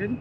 weird.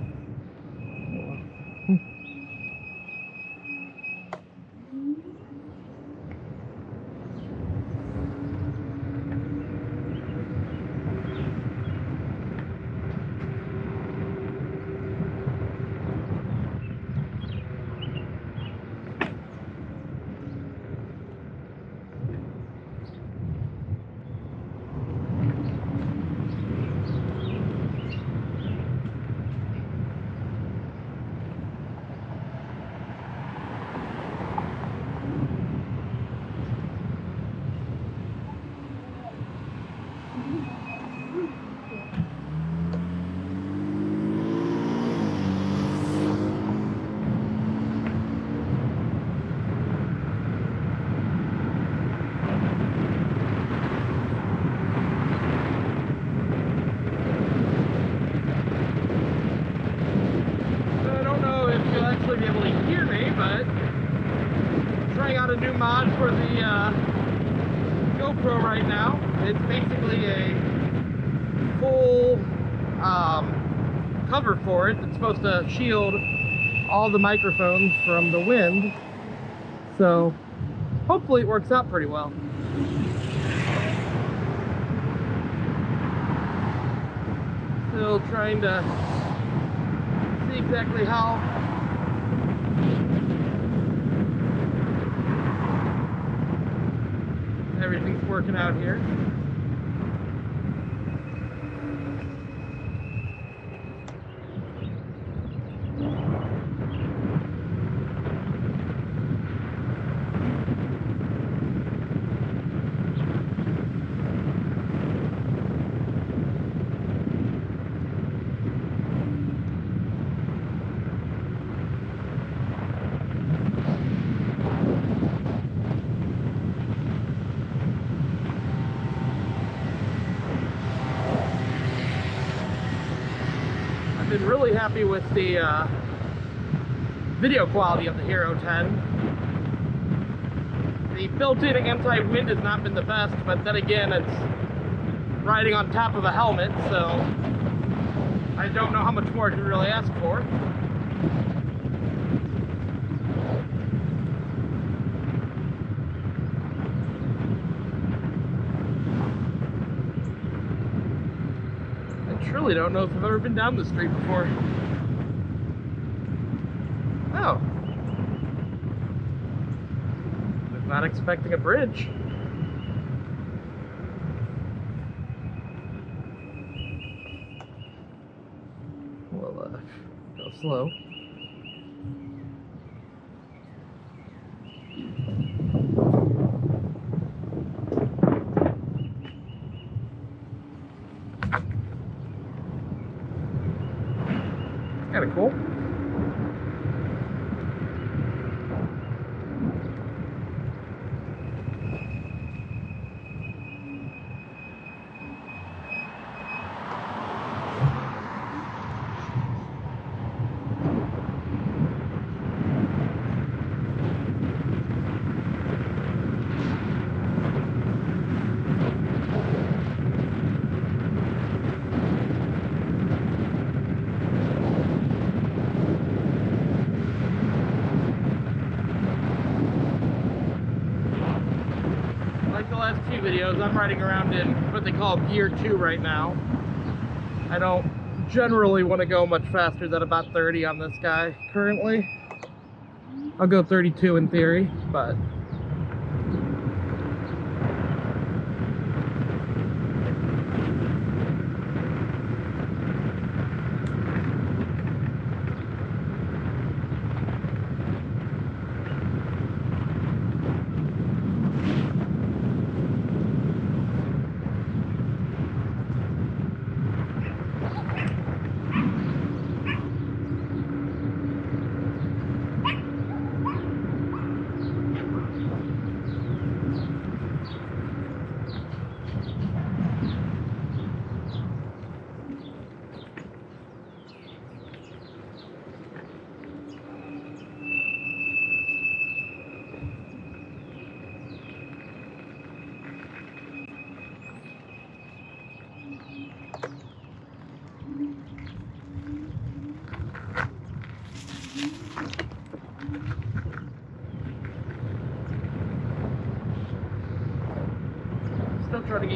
Be able to hear me, but I'm trying out a new mod for the GoPro right now. It's basically a full cover for it that's supposed to shield all the microphones from the wind, so hopefully it works out pretty well. Still trying to see exactly how everything's working out here. Been really happy with the video quality of the Hero 10. The built-in anti-wind has not been the best, but then again, it's riding on top of a helmet, so I don't know how much more I can really ask for. I truly don't know if I've ever been down this street before. Oh. Was not expecting a bridge. We'll go slow. Kind of cool. The last few videos, I'm riding around in what they call Gear 2 right now. I don't generally want to go much faster than about 30 on this guy currently. I'll go 32 in theory, but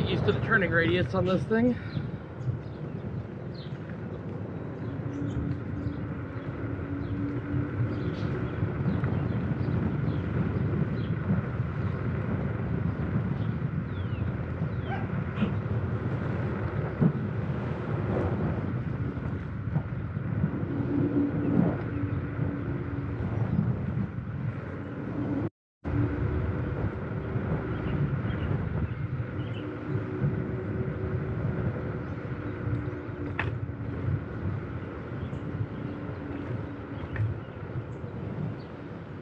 get used to the turning radius on this thing.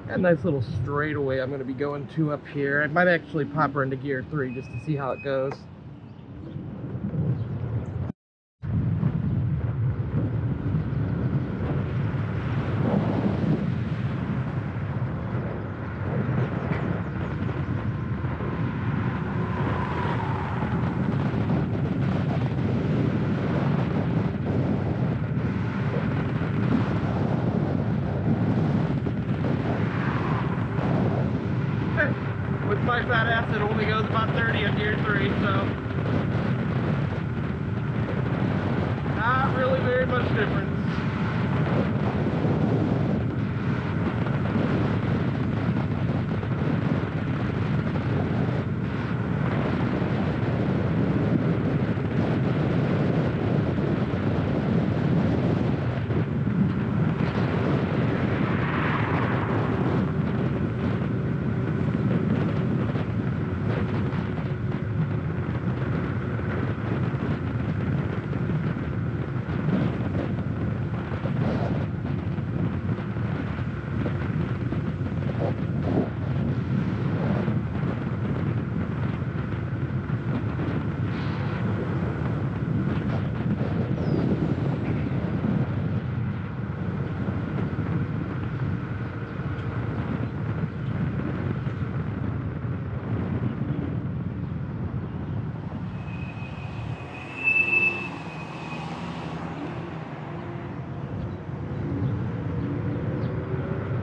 Got a nice little straightaway I'm going to be going to up here. I might actually pop her into gear 3 just to see how it goes. With my fat ass, it only goes about 30 on gear 3, so not really very much difference.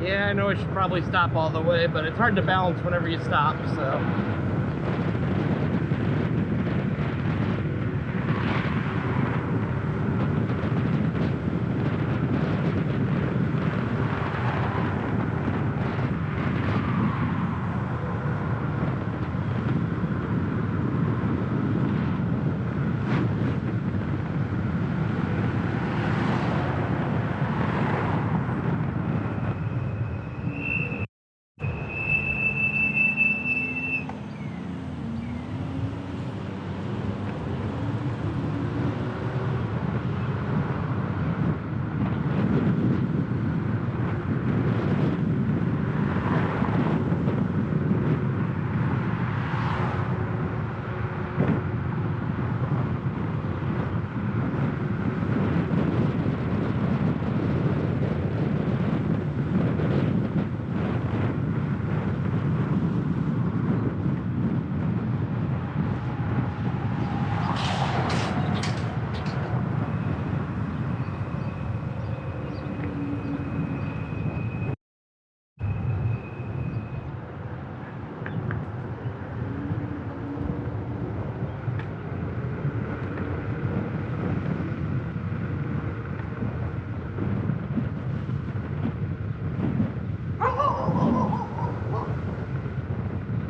Yeah, I know I should probably stop all the way, but it's hard to balance whenever you stop, so.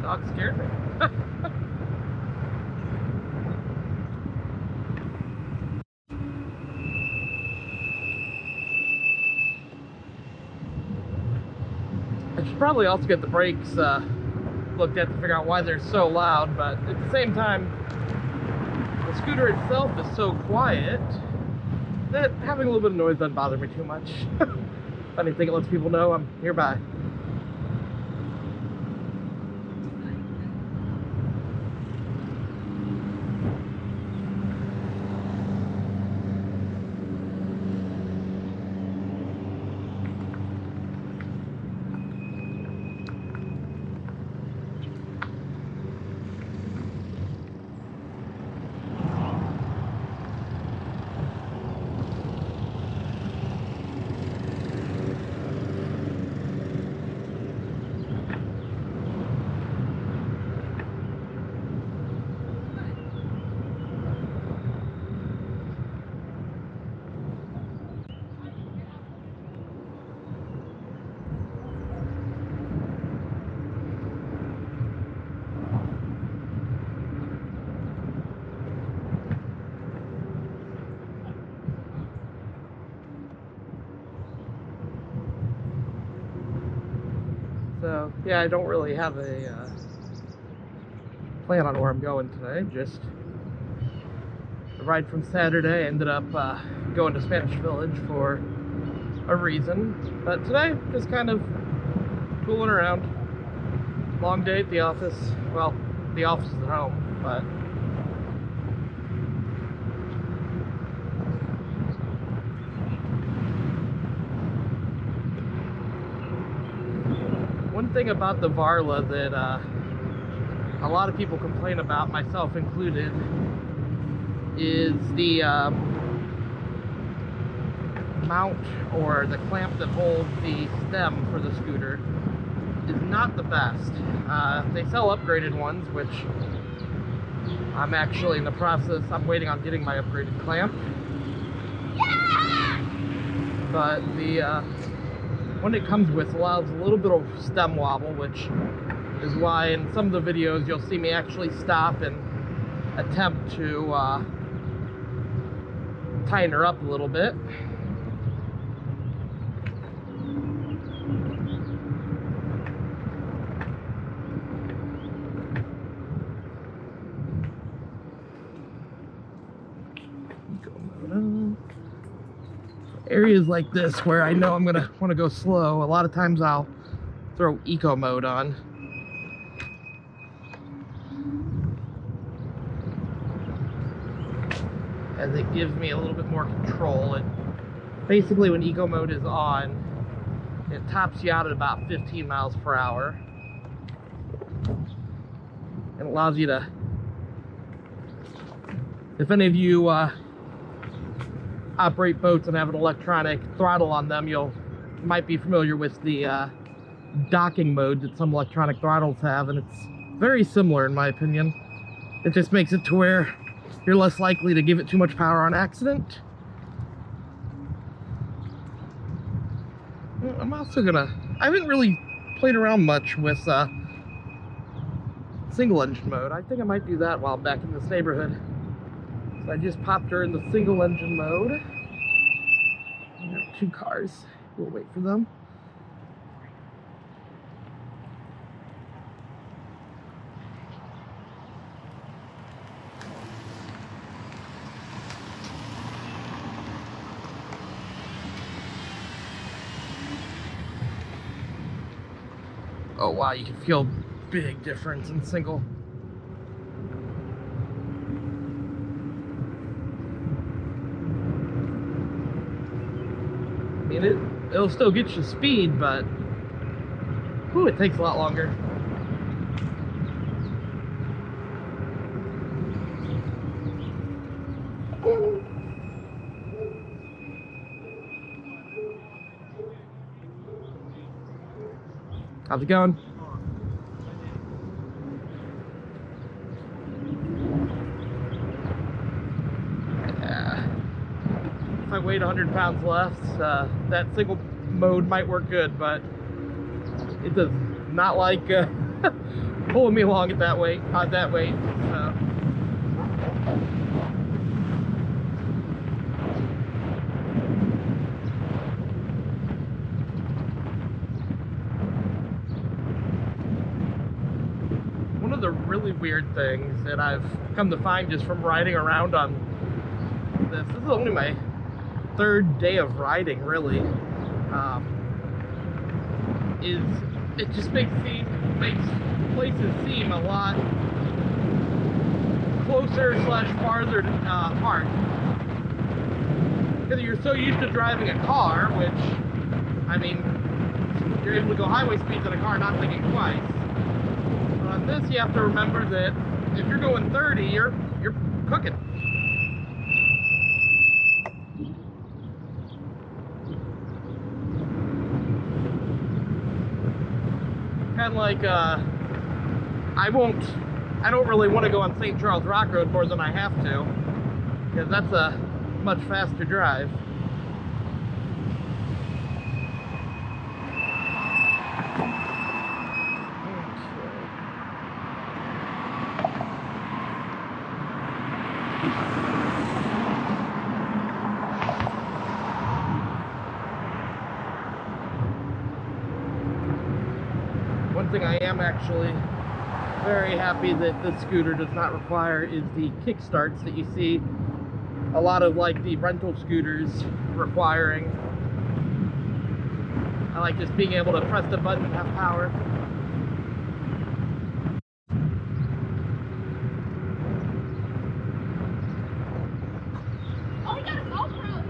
Dog scared me. I should probably also get the brakes looked at to figure out why they're so loud, but at the same time, the scooter itself is so quiet that having a little bit of noise doesn't bother me too much. If anything, it lets people know I'm nearby. So yeah, I don't really have a plan on where I'm going today. Just a ride from Saturday. I ended up going to Spanish Village for a reason, but today just kind of fooling around. Long day at the office. Well, the office is at home, but one thing about the Varla that a lot of people complain about, myself included, is the mount or the clamp that holds the stem for the scooter is not the best. They sell upgraded ones, which I'm actually in the process. I'm waiting on getting my upgraded clamp. But the one it comes with allows a little bit of stem wobble, which is why in some of the videos you'll see me actually stop and attempt to tighten her up a little bit. Areas like this where I know I'm gonna want to go slow, a lot of times I'll throw eco mode on. As it gives me a little bit more control. And basically when eco mode is on, it tops you out at about 15 miles per hour. And allows you to, if any of you operate boats and have an electronic throttle on them, you might be familiar with the docking mode that some electronic throttles have, and it's very similar in my opinion. It just makes it to where you're less likely to give it too much power on accident. I'm also I haven't really played around much with single engine mode. I think I might do that while I'm back in this neighborhood. So I just popped her in the single engine mode. I have 2 cars. We'll wait for them. Oh wow, you can feel big difference in single. I mean, it'll still get you speed, but whew, it takes a lot longer. How's it going? If I weighed 100 pounds less, that single mode might work good, but it does not like pulling me along at that weight, so. One of the really weird things that I've come to find just from riding around on this is only my 3rd day of riding, really, is it just makes places seem a lot closer / farther apart. Because you're so used to driving a car, which, I mean, you're able to go highway speeds in a car not thinking twice. But on this, you have to remember that if you're going 30, you're cooking. Kind of like, I don't really want to go on St. Charles Rock Road more than I have to, because that's a much faster drive. thing I am actually very happy that this scooter does not require is the kickstarts that you see a lot of like the rental scooters requiring. I like just being able to press the button and have power. Oh, he got a GoPro.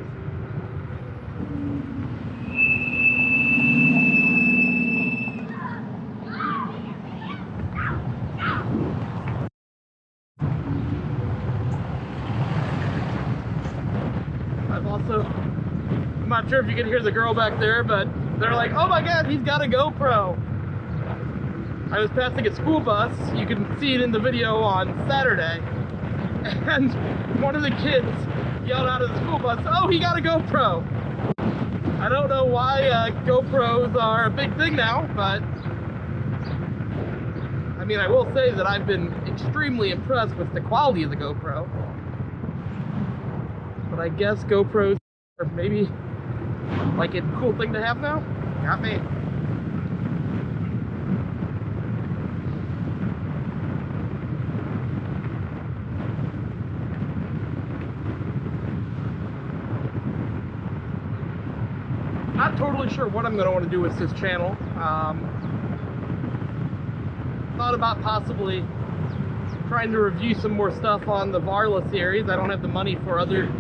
I'm not sure if you can hear the girl back there, but they're like, oh my god, he's got a GoPro. I was passing a school bus, you can see it in the video on Saturday, and one of the kids yelled out of the school bus, oh, he got a GoPro. I don't know why GoPros are a big thing now, but I mean, I will say that I've been extremely impressed with the quality of the GoPro. But I guess GoPros are maybe like a cool thing to have now. Got me. Not totally sure what I'm going to want to do with this channel. Thought about possibly trying to review some more stuff on the Varla series. I don't have the money for other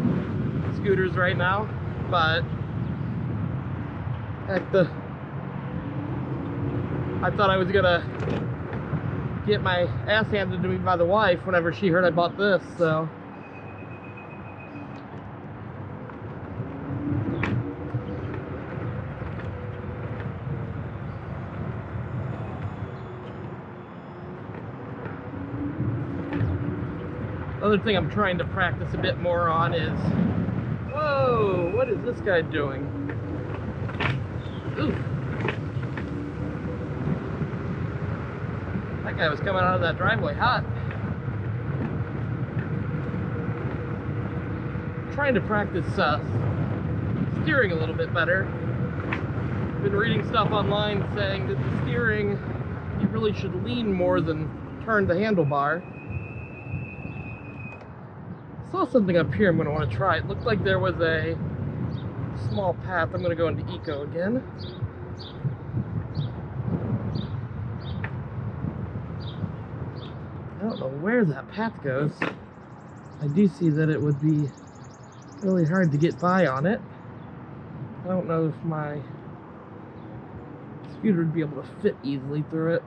scooters right now, but I thought I was gonna get my ass handed to me by the wife whenever she heard I bought this, so. Other thing I'm trying to practice a bit more on is, whoa, what is this guy doing? Ooh. That guy was coming out of that driveway hot. Trying to practice steering a little bit better. Been reading stuff online saying that the steering, you really should lean more than turn the handlebar. Saw something up here I'm going to want to try. It looked like there was a small path. I'm going to go into eco again. I don't know where that path goes. I do see that it would be really hard to get by on it. I don't know if my scooter would be able to fit easily through it.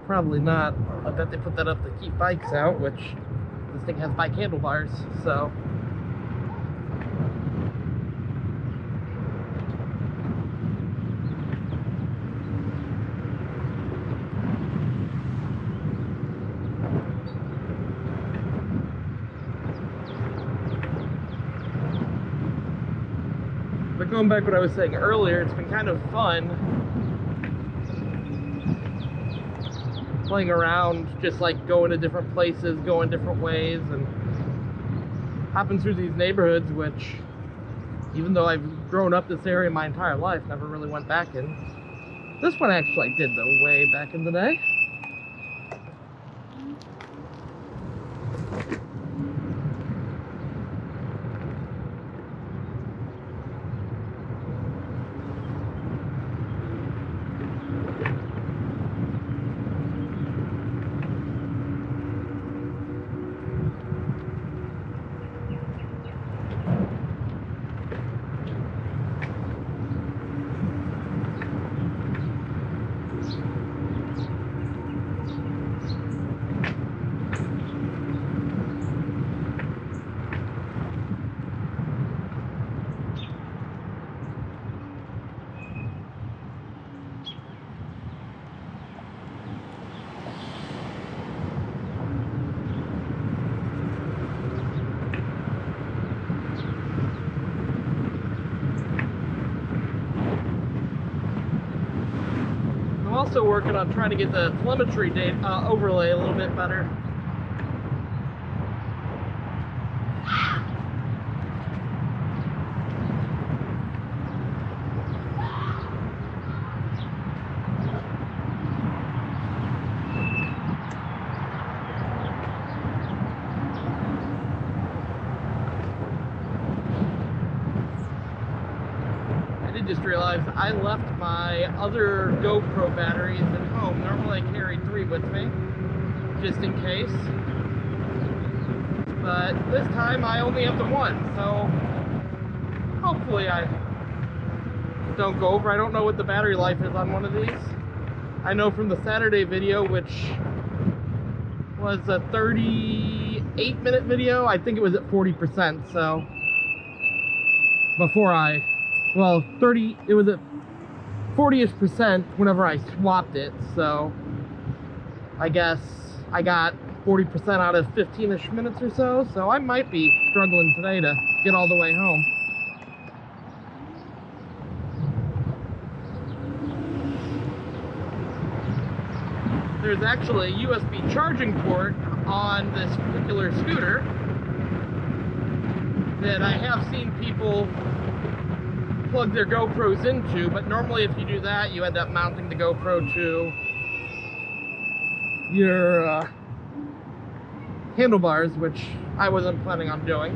Probably not. I bet they put that up to keep bikes out, which this thing has bike handlebars, so. But going back to what I was saying earlier, it's been kind of fun playing around, just like going to different places, going different ways, and hopping through these neighborhoods, which, even though I've grown up this area my entire life, never really went back in. This one actually I did, though, way back in the day. Also working on trying to get the telemetry data overlay a little bit better. just realized I left my other GoPro batteries at home. Normally I carry 3 with me, just in case. But this time I only have the 1, so hopefully I don't go over. I don't know what the battery life is on one of these. I know from the Saturday video, which was a 38-minute video, I think it was at 40%, so before it was at 40-ish% whenever I swapped it, so I guess I got 40% out of 15-ish minutes or so, so I might be struggling today to get all the way home. There's actually a USB charging port on this particular scooter that I have seen people plug their GoPros into, but normally if you do that, you end up mounting the GoPro to your handlebars, which I wasn't planning on doing.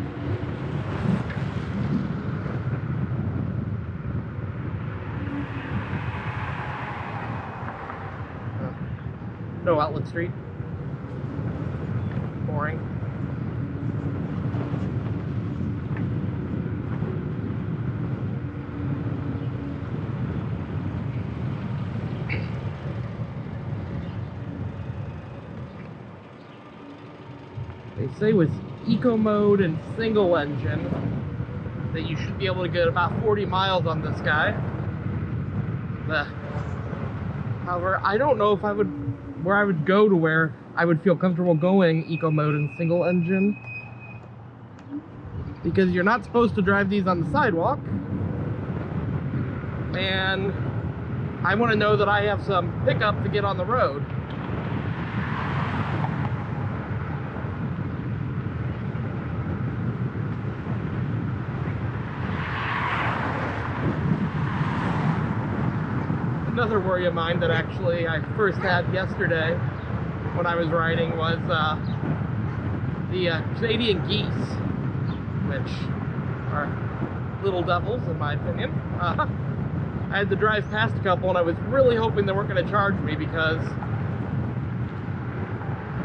No outlet street. Boring. They say with eco mode and single engine that you should be able to get about 40 miles on this guy. However, I don't know if where I would go to where I would feel comfortable going eco mode and single engine, because you're not supposed to drive these on the sidewalk, and I want to know that I have some pickup to get on the road. Another worry of mine that actually I first had yesterday when I was riding was the Canadian geese, which are little devils in my opinion. I had to drive past a couple and I was really hoping they weren't going to charge me, because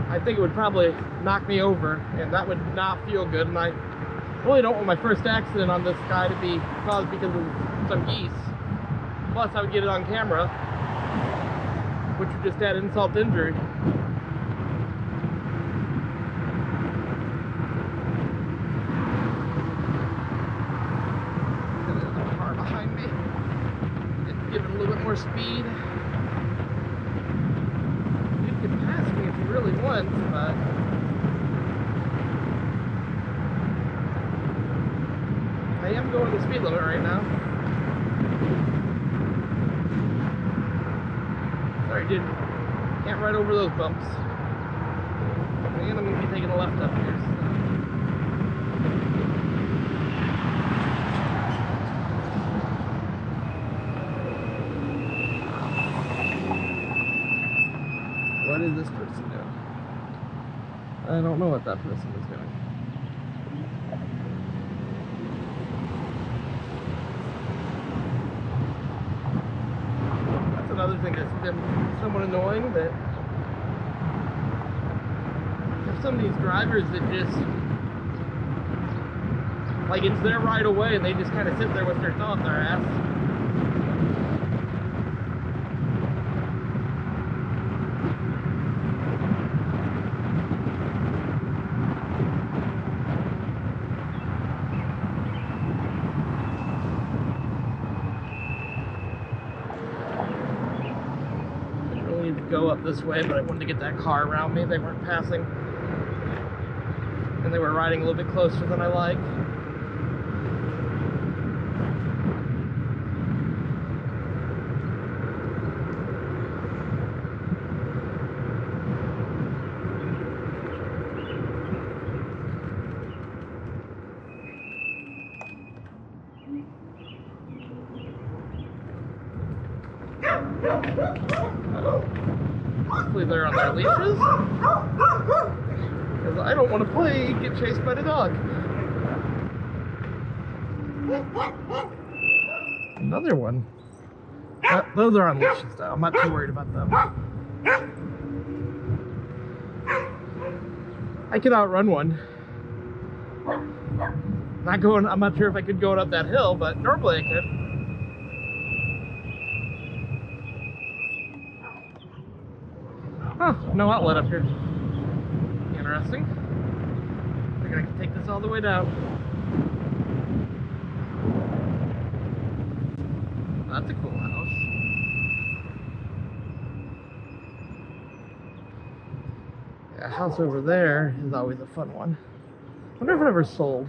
I think it would probably knock me over and that would not feel good, and I really don't want my first accident on this guy to be caused because of some geese. Plus, I would get it on camera, which would just add insult to injury. There's a car behind me. It's giving a little bit more speed. You can pass me if you really want, but I am going the speed limit right now. Sorry, dude. Can't ride over those bumps. And I'm going to be taking a left up here. So. What is this person doing? I don't know what that person is doing. Another thing that's been somewhat annoying, that there's some of these drivers that just, like, it's their right of way and they just kind of sit there with their thumb up their ass. Go up this way, but I wanted to get that car around me. They weren't passing, and they were riding a little bit closer than I like. Hopefully they're on their leashes, because I don't want to get chased by the dog. Another one. Those are on leashes though. I'm not too worried about them. I could outrun one. I'm not sure if I could go up that hill, but normally I could. Huh, no outlet up here. Interesting. They're gonna take this all the way down. That's a cool house. Yeah, a house over there is always a fun one. I wonder if it ever sold.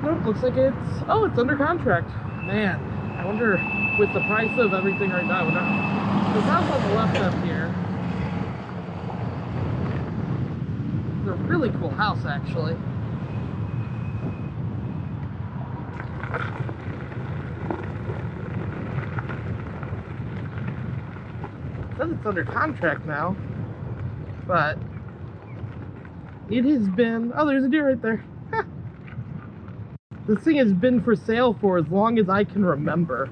Nope, looks like it's under contract. Man, I wonder with the price of everything right now. This house on the left up here. It's a really cool house, actually. It says it's under contract now, but it has been. Oh, there's a deer right there. This thing has been for sale for as long as I can remember.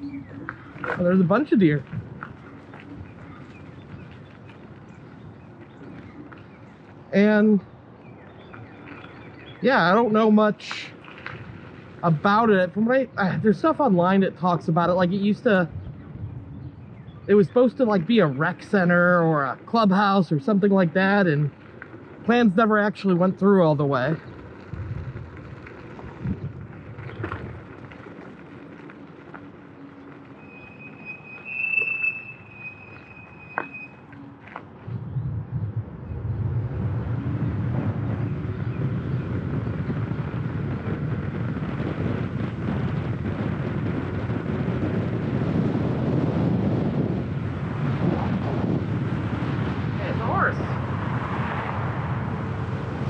Oh, there's a bunch of deer. And yeah, I don't know much about it. From what there's stuff online that talks about it. Like it was supposed to like be a rec center or a clubhouse or something like that, and plans never actually went through all the way.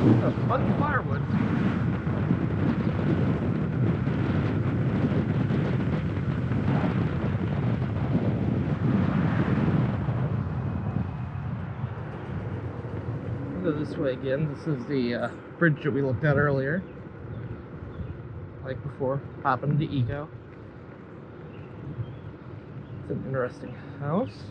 A bunch of firewood. We'll go this way again. This is the bridge that we looked at earlier. Like before, hopping into Eco. It's an interesting house.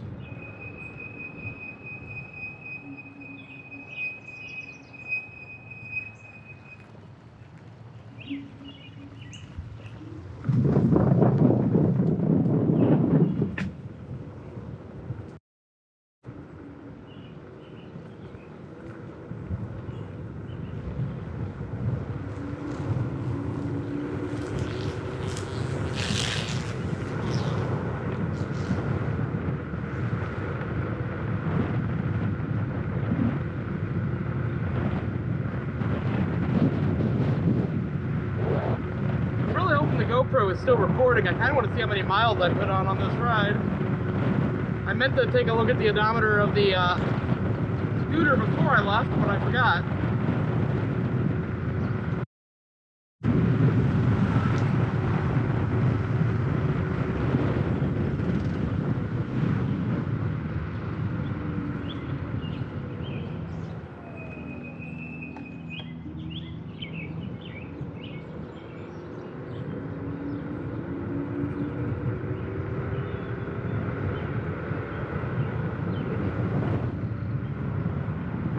GoPro is still recording. I kind of want to see how many miles I put on this ride. I meant to take a look at the odometer of the scooter before I left, but I forgot.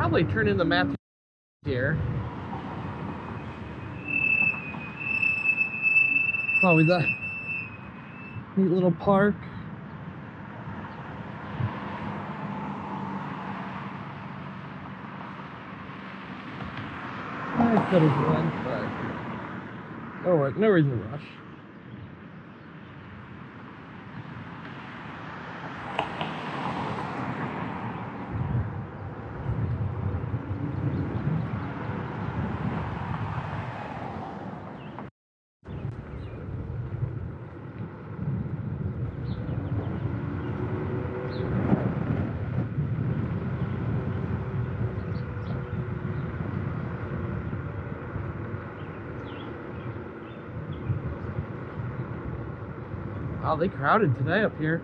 probably turn in the Matthew here. It's always a neat little park. I could have went, but no reason to rush. Oh, they crowded today up here.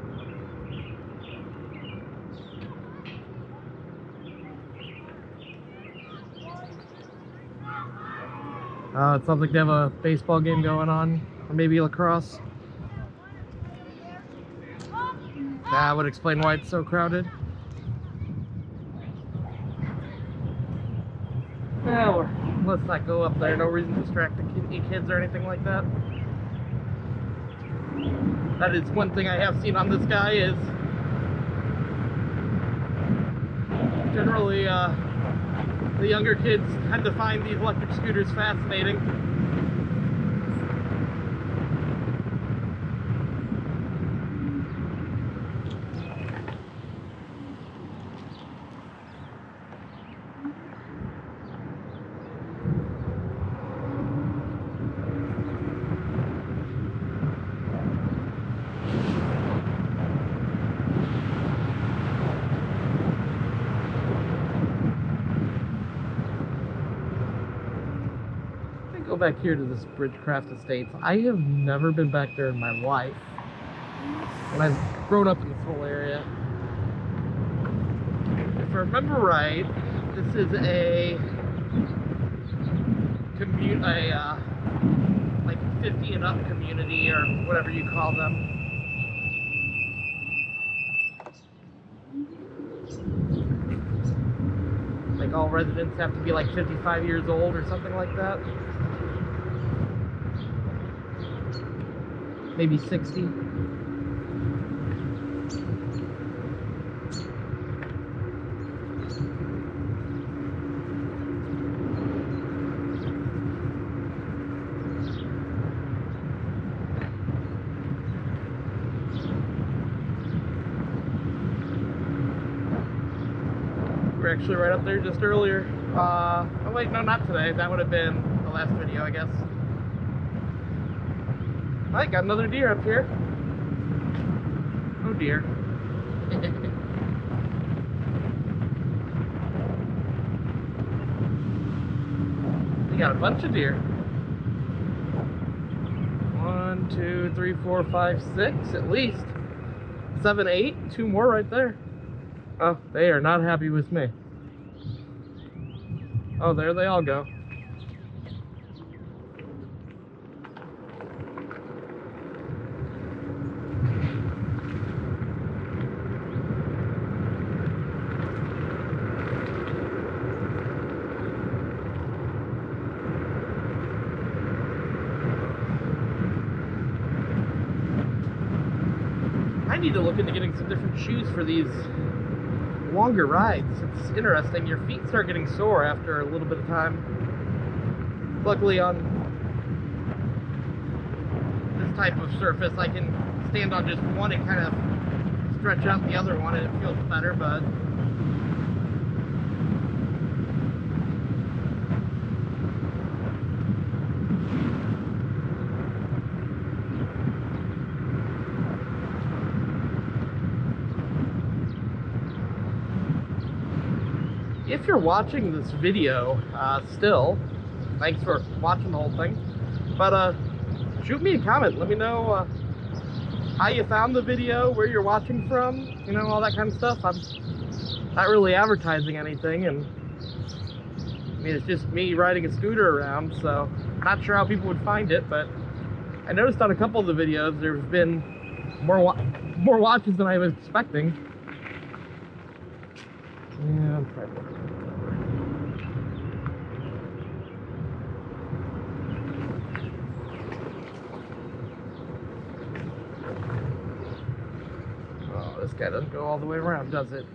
It sounds like they have a baseball game going on, or maybe lacrosse. That would explain why it's so crowded. Well, let's not go up there. No reason to distract the kids or anything like that. That is one thing I have seen on this guy is generally the younger kids tend to find these electric scooters fascinating. Go back here to this Bridgecrest Estates. I have never been back there in my life. And I've grown up in this whole area. If I remember right, this is a like 50 and up community or whatever you call them. Like all residents have to be like 55 years old or something like that. Maybe 60. We're actually right up there just earlier. Oh wait, no, not today. That would have been the last video, I guess. I got another deer up here. Oh dear. We got a bunch of deer. 1, 2, 3, 4, 5, 6 at least. 7, 8. 2 more right there. Oh, they are not happy with me. Oh, there they all go. I need to look into getting some different shoes for these longer rides. It's interesting, your feet start getting sore after a little bit of time. Luckily on this type of surface I can stand on just one and kind of stretch out the other one and it feels better, but if you're watching this video still, thanks for watching the whole thing, but shoot me a comment, let me know how you found the video, where you're watching from, you know, all that kind of stuff. I'm not really advertising anything, and I mean, it's just me riding a scooter around, so not sure how people would find it, but I noticed on a couple of the videos there's been more watches than I was expecting. Yeah, I'm trying to doesn't go all the way around, does it?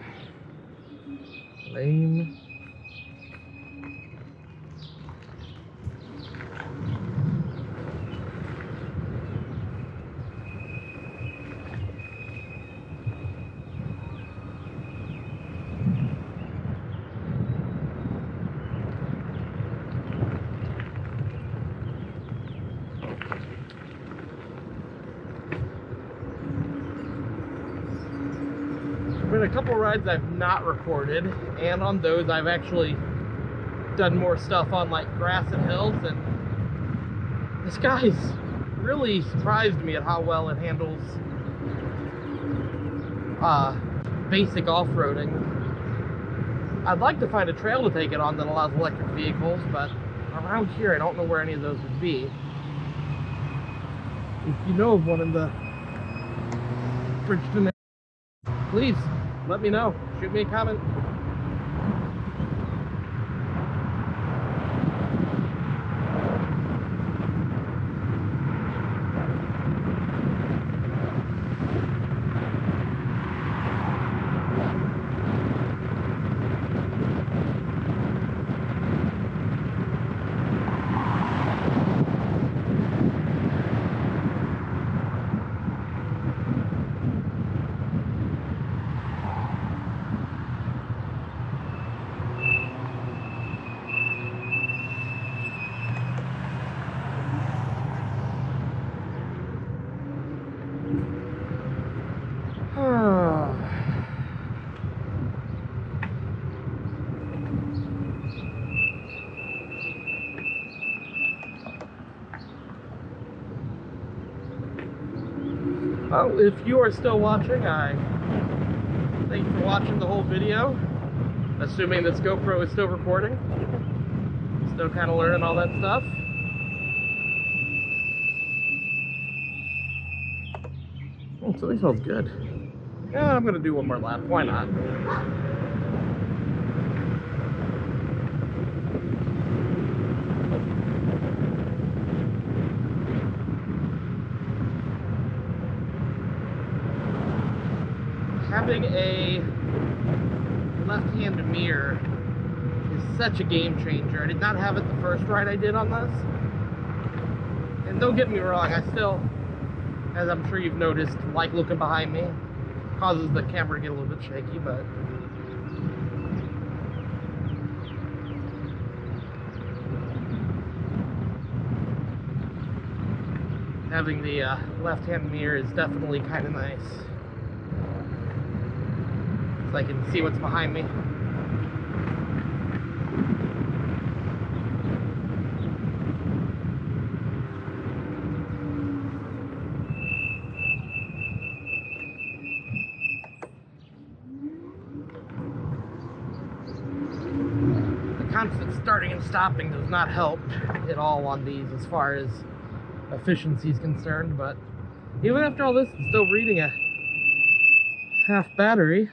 Lame. Been a couple rides I've not recorded, and on those I've actually done more stuff on like grass and hills, and this guy's really surprised me at how well it handles basic off-roading. I'd like to find a trail to take it on that allows electric vehicles, but around here I don't know where any of those would be. If you know of one in the Bridgeton, please let me know. Shoot me a comment. Well, if you are still watching, I thank you for watching the whole video. Assuming this GoPro is still recording. Still kind of learning all that stuff. Oh, so this smells good. Yeah, I'm gonna do one more lap. Why not? Having a left-hand mirror is such a game changer. I did not have it the first ride I did on this. And don't get me wrong, I still, as I'm sure you've noticed, like looking behind me. Causes the camera to get a little bit shaky, but having the left-hand mirror is definitely kind of nice. So I can see what's behind me. The constant starting and stopping does not help at all on these as far as efficiency is concerned, but even after all this, it's still reading a half battery.